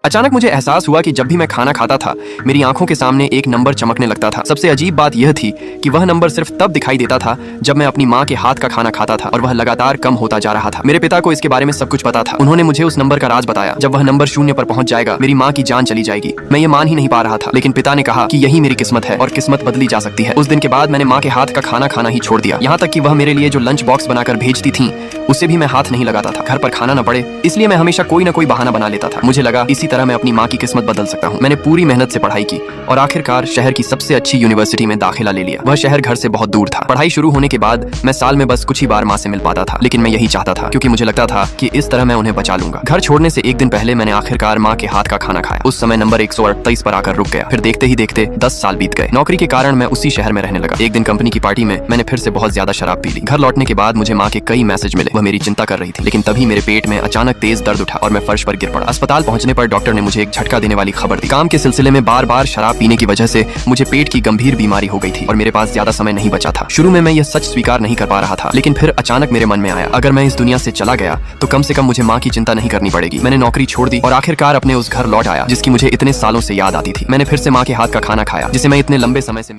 अचानक मुझे एहसास हुआ कि जब भी मैं खाना खाता था मेरी आंखों के सामने एक नंबर चमकने लगता था। सबसे अजीब बात यह थी कि वह नंबर सिर्फ तब दिखाई देता था जब मैं अपनी माँ के हाथ का खाना खाता था और वह लगातार कम होता जा रहा था। मेरे पिता को इसके बारे में सब कुछ पता था। उन्होंने मुझे उस नंबर का राज बताया। जब वह नंबर 0 पर पहुंच जाएगा मेरी माँ की जान चली जाएगी। मैं ये मान ही नहीं पा रहा था, लेकिन पिता ने कहा कि यही मेरी किस्मत है और किस्मत बदली जा सकती है। उस दिन के बाद मैंने माँ के हाथ का खाना खाना ही छोड़ दिया। यहाँ तक कि वह मेरे लिए जो लंच बॉक्स बनाकर भेजती थी उसे भी मैं हाथ नहीं लगाता था। घर पर खाना न पड़े इसलिए मैं हमेशा कोई ना कोई बहाना बना लेता था। मुझे लगा इसी तरह मैं अपनी माँ की किस्मत बदल सकता हूँ। मैंने पूरी मेहनत से पढ़ाई की और आखिरकार शहर की सबसे अच्छी यूनिवर्सिटी में दाखिला ले लिया। वह शहर घर से बहुत दूर था। पढ़ाई शुरू होने के बाद मैं साल में बस कुछ ही बार माँ से मिल पाता था, लेकिन मैं यही चाहता था क्योंकि मुझे लगता था कि इस तरह मैं उन्हें बचा लूंगा। घर छोड़ने से एक दिन पहले मैंने आखिरकार माँ के हाथ का खाना खाया। उस समय नंबर 138 पर आकर रुक गया। फिर देखते ही देखते 10 साल बीत गए। नौकरी के कारण मैं उसी शहर में रहने लगा। एक दिन कंपनी की पार्टी में मैंने फिर से बहुत ज्यादा शराब पी ली। घर लौटने के बाद मुझे माँ के कई मैसेज मिले। वह मेरी चिंता कर रही थी, लेकिन तभी मेरे पेट में अचानक तेज दर्द उठा और मैं फर्श पर गिर पड़ा। अस्पताल पहुंचने पर डॉक्टर ने मुझे एक झटका देने वाली खबर दी। काम के सिलसिले में बार बार शराब पीने की वजह से मुझे पेट की गंभीर बीमारी हो गई थी और मेरे पास ज्यादा समय नहीं बचा था। शुरू में मैं यह सच स्वीकार नहीं कर पा रहा था, लेकिन फिर अचानक मेरे मन में आया, अगर मैं इस दुनिया से चला गया तो कम से कम मुझे माँ की चिंता नहीं करनी पड़ेगी। मैंने नौकरी छोड़ दी और आखिरकार अपने उस घर लौट आया जिसकी मुझे इतने सालों से याद आती थी। मैंने फिर से माँ के हाथ का खाना खाया जिसे मैं इतने लंबे समय से